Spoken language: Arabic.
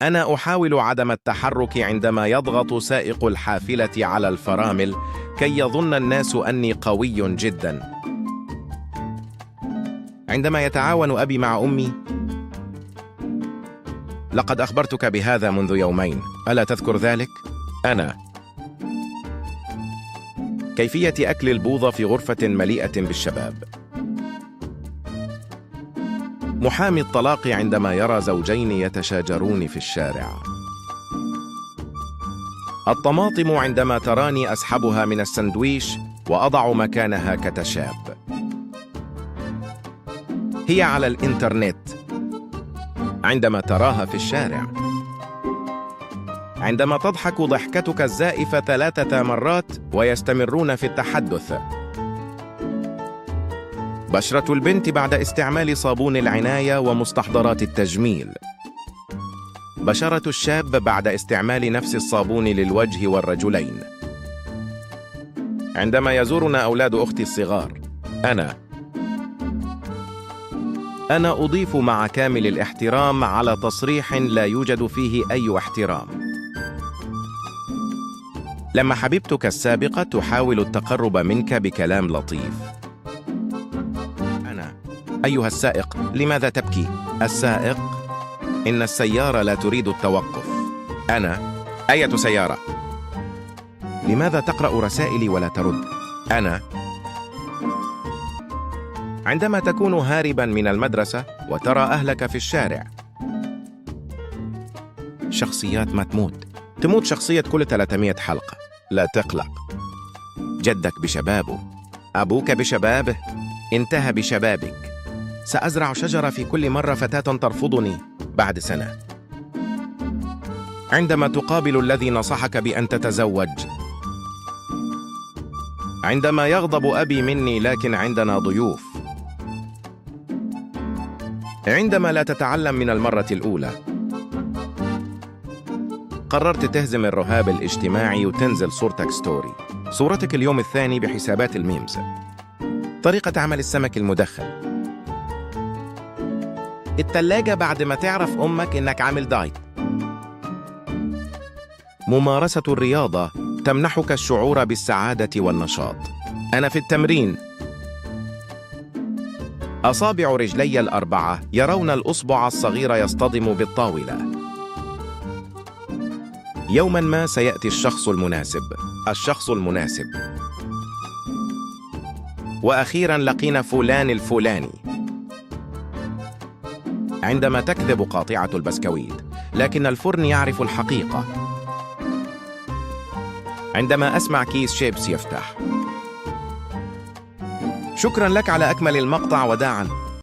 أنا أحاول عدم التحرك عندما يضغط سائق الحافلة على الفرامل كي يظن الناس أني قوي جداً. عندما يتعاون أبي مع أمي. لقد أخبرتك بهذا منذ يومين، ألا تذكر ذلك؟ أنا. كيفية أكل البوظة في غرفة مليئة بالشباب. محامي الطلاق عندما يرى زوجين يتشاجرون في الشارع. الطماطم عندما تراني أسحبها من السندويش وأضع مكانها كتشاب. هي على الإنترنت عندما تراها في الشارع. عندما تضحك ضحكتك الزائفة 3 مرات ويستمرون في التحدث. بشرة البنت بعد استعمال صابون العناية ومستحضرات التجميل. بشرة الشاب بعد استعمال نفس الصابون للوجه والرجلين. عندما يزورنا أولاد أختي الصغار. أنا أضيف مع كامل الاحترام على تصريح لا يوجد فيه أي احترام. لما حبيبتك السابقة تحاول التقرب منك بكلام لطيف. أيها السائق، لماذا تبكي؟ السائق: إن السيارة لا تريد التوقف. أية سيارة؟ لماذا تقرأ رسائلي ولا ترد؟ عندما تكون هارباً من المدرسة وترى أهلك في الشارع. شخصيات ما تموت شخصية كل 300 حلقة. لا تقلق، جدك بشبابه، أبوك بشبابه، انتهى بشبابك. سأزرع شجرة في كل مرة فتاة ترفضني بعد سنة. عندما تقابل الذي نصحك بأن تتزوج. عندما يغضب أبي مني لكن عندنا ضيوف. عندما لا تتعلم من المرة الأولى. قررت تهزم الرهاب الاجتماعي وتنزل صورتك ستوري. صورتك اليوم الثاني بحسابات الميمز. طريقة عمل السمك المدخن. التلاجة بعد ما تعرف أمك إنك عامل دايت. ممارسة الرياضة تمنحك الشعور بالسعادة والنشاط. أنا في التمرين. أصابع رجلي ال4 يرون الأصبع الصغير يصطدم بالطاولة. يوماً ما سيأتي الشخص المناسب. وأخيراً لقينا فلان الفلاني. عندما تكذب قاطعة البسكويت لكن الفرن يعرف الحقيقة. عندما أسمع كيس شيبس يفتح. شكراً لك على أكمل المقطع وداعاً.